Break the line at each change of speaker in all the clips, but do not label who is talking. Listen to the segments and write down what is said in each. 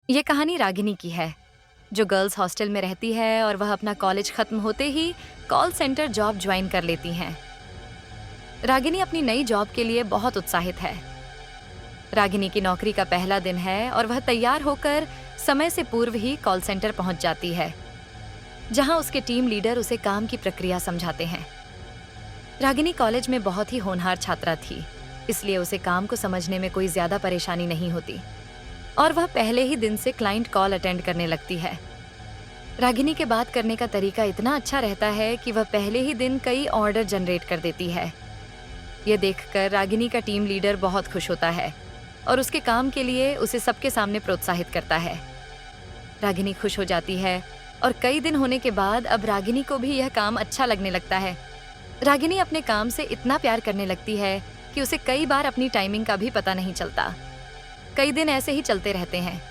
ये कहानी रागिनी की है, जो गर्ल्स हॉस्टल में रहती है और वह अपना कॉलेज खत्म होते ही कॉल सेंटर जॉब ज्वाइन कर लेती हैं। रागिनी अपनी नई जॉब के लिए बहुत उत्साहित है। रागिनी की नौकरी का पहला दिन है और वह तैयार होकर समय से पूर्व ही कॉल सेंटर पहुंच जाती है, जहां उसके टीम लीडर उसे काम की प्रक्रिया समझाते हैं। रागिनी कॉलेज में बहुत ही होनहार छात्रा थी, इसलिए उसे काम को समझने में कोई ज्यादा परेशानी नहीं होती और वह पहले ही दिन से क्लाइंट कॉल अटेंड करने लगती है। रागिनी के बात करने का तरीका इतना अच्छा रहता है कि वह पहले ही दिन कई ऑर्डर जनरेट कर देती है। यह देखकर रागिनी का टीम लीडर बहुत खुश होता है और उसके काम के लिए उसे सबके सामने प्रोत्साहित करता है। रागिनी खुश हो जाती है और कई दिन होने के बाद अब रागिनी को भी यह काम अच्छा लगने लगता है। रागिनी अपने काम से इतना प्यार करने लगती है कि उसे कई बार अपनी टाइमिंग का भी पता नहीं चलता। कई दिन ऐसे ही चलते रहते हैं।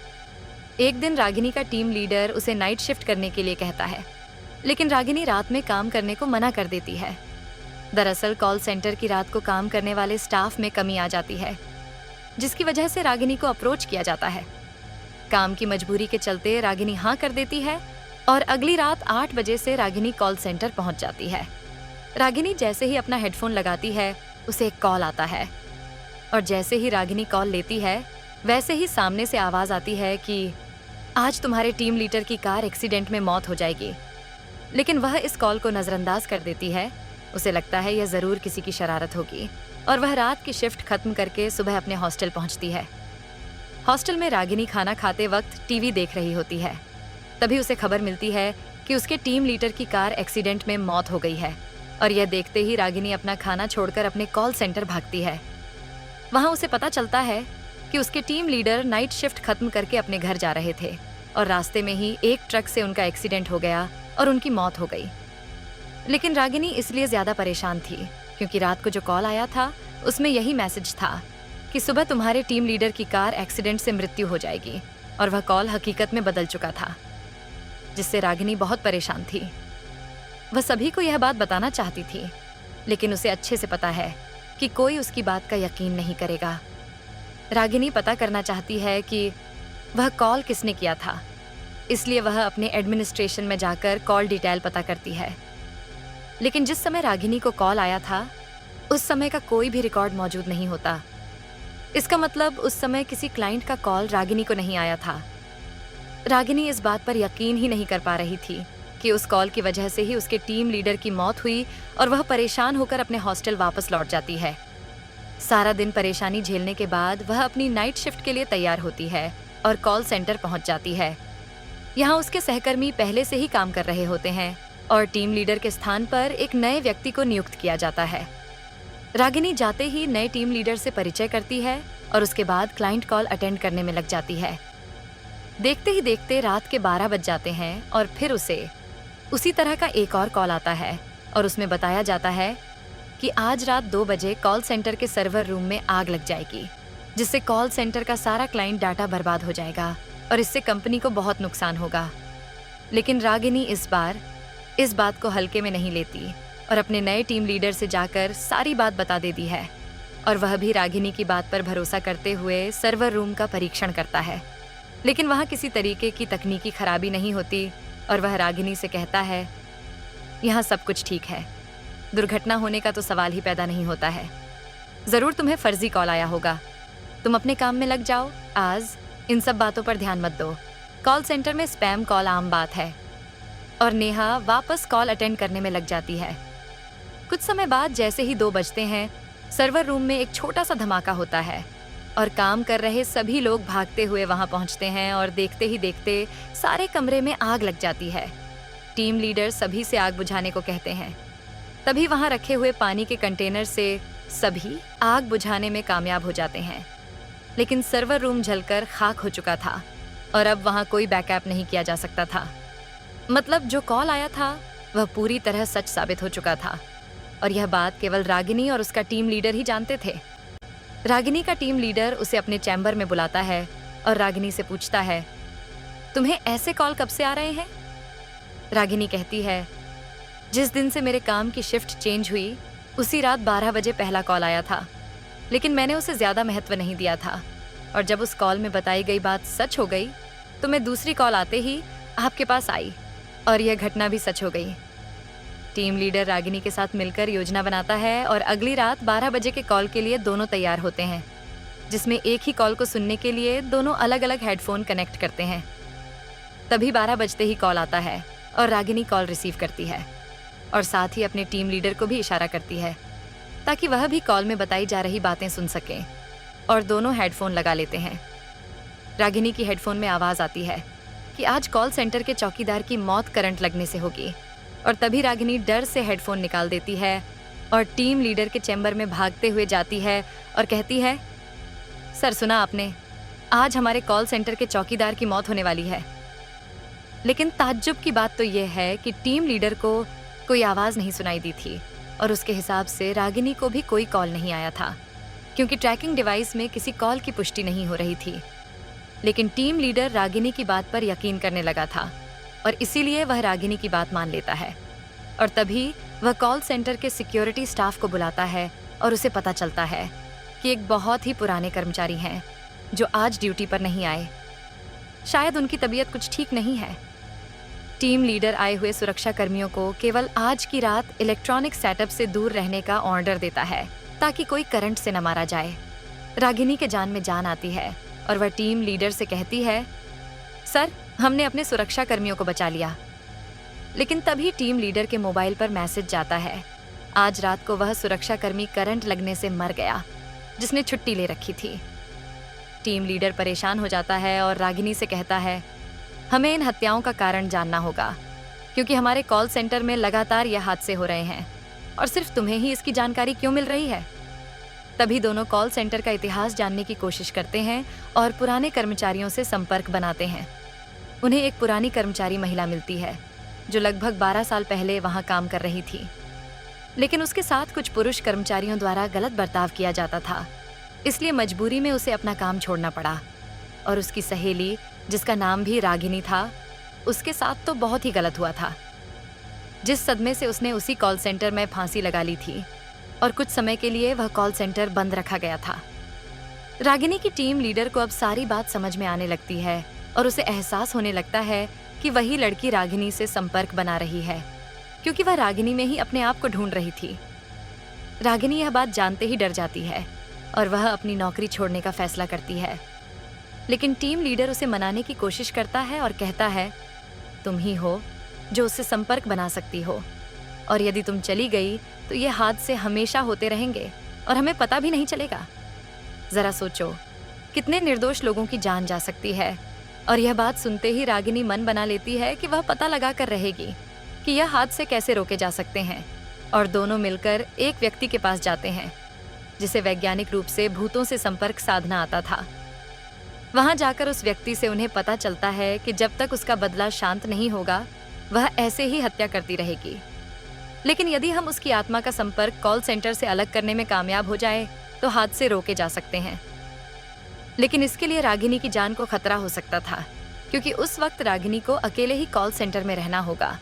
एक दिन रागिनी का टीम लीडर उसे नाइट शिफ्ट करने के लिए कहता है, लेकिन रागिनी रात में काम करने को मना कर देती है। दरअसल कॉल सेंटर की रात को काम करने वाले स्टाफ में कमी आ जाती है, जिसकी वजह से रागिनी को अप्रोच किया जाता है। काम की मजबूरी के चलते रागिनी हाँ कर देती है और अगली रात 8 बजे से रागिनी कॉल सेंटर पहुंच जाती है। रागिनी जैसे ही अपना हेडफोन लगाती है, उसे एक कॉल आता है और जैसे ही रागिनी कॉल लेती है, वैसे ही सामने से आवाज आती है कि आज तुम्हारे टीम लीडर की कार एक्सीडेंट में मौत हो जाएगी। लेकिन वह इस कॉल को नजरअंदाज कर देती है। उसे लगता है यह जरूर किसी की शरारत होगी और वह रात की शिफ्ट खत्म करके सुबह अपने हॉस्टल पहुंचती है। हॉस्टल में रागिनी खाना खाते वक्त टीवी देख रही होती है। तभी उसे खबर मिलती है कि उसके टीम लीडर की कार एक्सीडेंट में मौत हो गई है और यह देखते ही रागिनी अपना खाना छोड़कर अपने कॉल सेंटर भागती है। वहां उसे पता चलता है कि उसके टीम लीडर नाइट शिफ्ट खत्म करके अपने घर जा रहे थे और रास्ते में ही एक ट्रक से उनका एक्सीडेंट हो गया और उनकी मौत हो गई। लेकिन रागिनी इसलिए ज्यादा परेशान थी क्योंकि रात को जो कॉल आया था उसमें यही मैसेज था कि सुबह तुम्हारे टीम लीडर की कार एक्सीडेंट से मृत्यु हो जाएगी, और वह कॉल हकीकत में बदल चुका था, जिससे रागिनी बहुत परेशान थी। वह सभी को यह बात बताना चाहती थी, लेकिन उसे अच्छे से पता है कि कोई उसकी बात का यकीन नहीं करेगा। रागिनी पता करना चाहती है कि वह कॉल किसने किया था, इसलिए वह अपने एडमिनिस्ट्रेशन में जाकर कॉल डिटेल पता करती है। लेकिन जिस समय रागिनी को कॉल आया था, उस समय का कोई भी रिकॉर्ड मौजूद नहीं होता। इसका मतलब उस समय किसी क्लाइंट का कॉल रागिनी को नहीं आया था। रागिनी इस बात पर यकीन ही नहीं कर पा रही थी कि उस कॉल की वजह से ही उसके टीम लीडर की मौत हुई और वह परेशान होकर अपने हॉस्टल वापस लौट जाती है। सारा दिन परेशानी झेलने के बाद वह अपनी नाइट शिफ्ट के लिए तैयार होती है और कॉल सेंटर पहुंच जाती है। यहाँ उसके सहकर्मी पहले से ही काम कर रहे होते हैं और टीम लीडर के स्थान पर एक नए व्यक्ति को नियुक्त किया जाता है। रागिनी जाते ही नए टीम लीडर से परिचय करती है और उसके बाद क्लाइंट कॉल अटेंड करने में लग जाती है। देखते ही देखते रात के 12 बज जाते हैं और फिर उसे उसी तरह का एक और कॉल आता है और उसमें बताया जाता है कि आज रात 2 बजे कॉल सेंटर के सर्वर रूम में आग लग जाएगी, जिससे कॉल सेंटर का सारा क्लाइंट डाटा बर्बाद हो जाएगा और इससे कंपनी को बहुत नुकसान होगा। लेकिन रागिनी इस बार इस बात को हल्के में नहीं लेती और अपने नए टीम लीडर से जाकर सारी बात बता देती है और वह भी रागिनी की बात पर भरोसा करते हुए सर्वर रूम का परीक्षण करता है। लेकिन वहाँ किसी तरीके की तकनीकी खराबी नहीं होती और वह रागिनी से कहता है, यहाँ सब कुछ ठीक है, दुर्घटना होने का तो सवाल ही पैदा नहीं होता है। जरूर तुम्हें फर्जी कॉल आया होगा, तुम अपने काम में लग जाओ, आज इन सब बातों पर ध्यान मत दो। कॉल सेंटर में स्पैम कॉल आम बात है। और नेहा वापस कॉल अटेंड करने में लग जाती है। कुछ समय बाद जैसे ही 2 बजते हैं, सर्वर रूम में एक छोटा सा धमाका होता है और काम कर रहे सभी लोग भागते हुए वहां पहुंचते हैं और देखते ही देखते सारे कमरे में आग लग जाती है। टीम लीडर सभी से आग बुझाने को कहते हैं। तभी वहां रखे हुए पानी के कंटेनर से सभी आग बुझाने में कामयाब हो जाते हैं। लेकिन सर्वर रूम जलकर खाक हो चुका था और अब वहां कोई बैकअप नहीं किया जा सकता था। मतलब जो कॉल आया था वह पूरी तरह सच साबित हो चुका था और यह बात केवल रागिनी और उसका टीम लीडर ही जानते थे। रागिनी का टीम लीडर उसे अपने चैम्बर में बुलाता है और रागिनी से पूछता है, तुम्हें ऐसे कॉल कब से आ रहे हैं? रागिनी कहती है, जिस दिन से मेरे काम की शिफ्ट चेंज हुई उसी रात 12 बजे पहला कॉल आया था, लेकिन मैंने उसे ज्यादा महत्व नहीं दिया था और जब उस कॉल में बताई गई बात सच हो गई तो मैं दूसरी कॉल आते ही आपके पास आई और यह घटना भी सच हो गई। टीम लीडर रागिनी के साथ मिलकर योजना बनाता है और अगली रात 12 बजे के कॉल के लिए दोनों तैयार होते हैं, जिसमें एक ही कॉल को सुनने के लिए दोनों अलग-अलग हेडफोन कनेक्ट करते हैं। तभी 12 बजते ही कॉल आता है और रागिनी कॉल रिसीव करती है और साथ ही अपने टीम लीडर को भी इशारा करती है ताकि वह भी कॉल में बताई जा रही बातें सुन सकें, और दोनों हेडफोन लगा लेते हैं। रागिनी की हेडफोन में आवाज आती है कि आज कॉल सेंटर के चौकीदार की मौत करंट लगने से होगी, और तभी रागिनी डर से हेडफोन निकाल देती है और टीम लीडर के चैम्बर में भागते हुए जाती है और कहती है, सर सुना आपने, आज हमारे कॉल सेंटर के चौकीदार की मौत होने वाली है। लेकिन ताज्जुब की बात तो यह है कि टीम लीडर को कोई आवाज नहीं सुनाई दी थी और उसके हिसाब से रागिनी को भी कोई कॉल नहीं आया था, क्योंकि ट्रैकिंग डिवाइस में किसी कॉल की पुष्टि नहीं हो रही थी। लेकिन टीम लीडर रागिनी की बात पर यकीन करने लगा था और इसीलिए वह रागिनी की बात मान लेता है। और तभी वह कॉल सेंटर के सिक्योरिटी स्टाफ को बुलाता है और उसे पता चलता है कि एक बहुत ही पुराने कर्मचारी हैं जो आज ड्यूटी पर नहीं आए। शायद उनकी तबीयत कुछ ठीक नहीं है। टीम लीडर आए हुए सुरक्षा कर्मियों को केवल आज की रात इलेक्ट्रॉनिक सेटअप से दूर रहने का ऑर्डर देता है ताकि कोई करंट से न मारा जाए। रागिनी के जान में जान आती है और वह टीम लीडर से कहती है, सर हमने अपने सुरक्षा कर्मियों को बचा लिया। लेकिन तभी टीम लीडर के मोबाइल पर मैसेज जाता है, आज रात को वह सुरक्षा कर्मी करंट लगने से मर गया जिसने छुट्टी ले रखी थी। टीम लीडर परेशान हो जाता है और रागिनी से कहता है, हमें इन हत्याओं का कारण जानना होगा, क्योंकि हमारे कॉल सेंटर में लगातार यह हादसे हो रहे हैं और सिर्फ तुम्हें ही इसकी जानकारी क्यों मिल रही है। तभी दोनों कॉल सेंटर का इतिहास जानने की कोशिश करते हैं और पुराने कर्मचारियों से संपर्क बनाते हैं। उन्हें एक पुरानी कर्मचारी महिला मिलती है जो लगभग 12 साल पहले वहां काम कर रही थी, लेकिन उसके साथ कुछ पुरुष कर्मचारियों द्वारा गलत बर्ताव किया जाता था, इसलिए मजबूरी में उसे अपना काम छोड़ना पड़ा। और उसकी सहेली, जिसका नाम भी रागिनी था, उसके साथ तो बहुत ही गलत हुआ था। जिस सदमे से उसने उसी कॉल सेंटर में फांसी लगा ली थी और कुछ समय के लिए वह कॉल सेंटर बंद रखा गया था। रागिनी की टीम लीडर को अब सारी बात समझ में आने लगती है और उसे एहसास होने लगता है कि वही लड़की रागिनी से संपर्क बना रही है, क्योंकि वह रागिनी में ही अपने आप को ढूंढ रही थी। रागिनी यह बात जानते ही डर जाती है और वह अपनी नौकरी छोड़ने का फैसला करती है। लेकिन टीम लीडर उसे मनाने की कोशिश करता है और कहता है, तुम ही हो जो उससे संपर्क बना सकती हो, और यदि तुम चली गई तो ये हादसे हमेशा होते रहेंगे और हमें पता भी नहीं चलेगा। जरा सोचो, कितने निर्दोष लोगों की जान जा सकती है। और यह बात सुनते ही रागिनी मन बना लेती है कि वह पता लगा कर रहेगी कि यह हादसे कैसे रोके जा सकते हैं, और दोनों मिलकर एक व्यक्ति के पास जाते हैं जिसे वैज्ञानिक रूप से भूतों से संपर्क साधना आता था। वहां जाकर उस व्यक्ति से उन्हें पता चलता है कि जब तक उसका बदला शांत नहीं होगा वह ऐसे ही हत्या करती रहेगी। लेकिन यदि हम उसकी आत्मा का संपर्क कॉल सेंटर से अलग करने में कामयाब हो जाए तो हादसे रोके जा सकते हैं। लेकिन इसके लिए रागिनी की जान को खतरा हो सकता था, क्योंकि उस वक्त रागिनी को अकेले ही कॉल सेंटर में रहना होगा,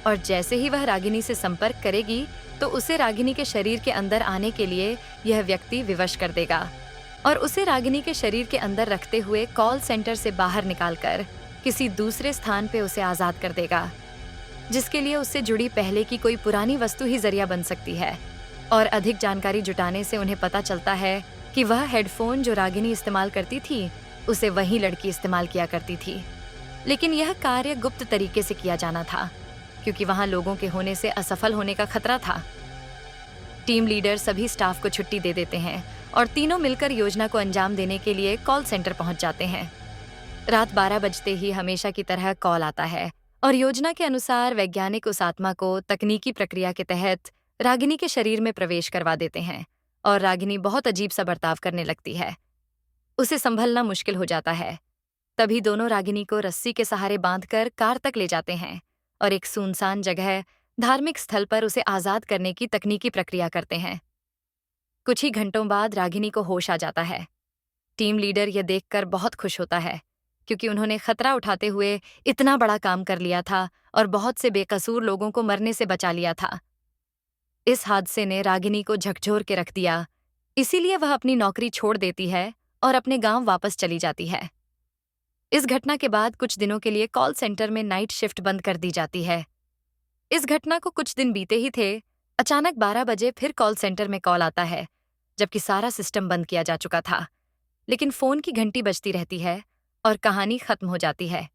और जैसे ही वह रागिनी से संपर्क करेगी तो उसे रागिनी के शरीर के अंदर आने के लिए यह व्यक्ति विवश कर देगा और उसे रागिनी के शरीर के अंदर रखते हुए कॉल सेंटर से बाहर निकालकर किसी दूसरे स्थान पे उसे आजाद कर देगा, जिसके लिए उससे जुड़ी पहले की कोई पुरानी वस्तु ही जरिया बन सकती है। और अधिक जानकारी जुटाने से उन्हें पता चलता है कि वह हेडफोन जो रागिनी इस्तेमाल करती थी उसे वही लड़की इस्तेमाल किया करती थी। लेकिन यह कार्य गुप्त तरीके से किया जाना था, क्योंकि वहां लोगों के होने से असफल होने का खतरा था। टीम लीडर सभी स्टाफ को छुट्टी दे देते हैं और तीनों मिलकर योजना को अंजाम देने के लिए कॉल सेंटर पहुंच जाते हैं। रात 12 बजते ही हमेशा की तरह कॉल आता है और योजना के अनुसार वैज्ञानिक उस आत्मा को तकनीकी प्रक्रिया के तहत रागिनी के शरीर में प्रवेश करवा देते हैं और रागिनी बहुत अजीब सा बर्ताव करने लगती है। उसे संभलना मुश्किल हो जाता है। तभी दोनों रागिनी को रस्सी के सहारे बांधकर कार तक ले जाते हैं और एक सुनसान जगह धार्मिक स्थल पर उसे आजाद करने की तकनीकी प्रक्रिया करते हैं। कुछ ही घंटों बाद रागिनी को होश आ जाता है। टीम लीडर यह देखकर बहुत खुश होता है, क्योंकि उन्होंने खतरा उठाते हुए इतना बड़ा काम कर लिया था और बहुत से बेकसूर लोगों को मरने से बचा लिया था। इस हादसे ने रागिनी को झकझोर के रख दिया, इसीलिए वह अपनी नौकरी छोड़ देती है और अपने गांव वापस चली जाती है। इस घटना के बाद कुछ दिनों के लिए कॉल सेंटर में नाइट शिफ्ट बंद कर दी जाती है। इस घटना को कुछ दिन बीते ही थे, अचानक 12 बजे फिर कॉल सेंटर में कॉल आता है, जबकि सारा सिस्टम बंद किया जा चुका था। लेकिन फोन की घंटी बजती रहती है और कहानी खत्म हो जाती है।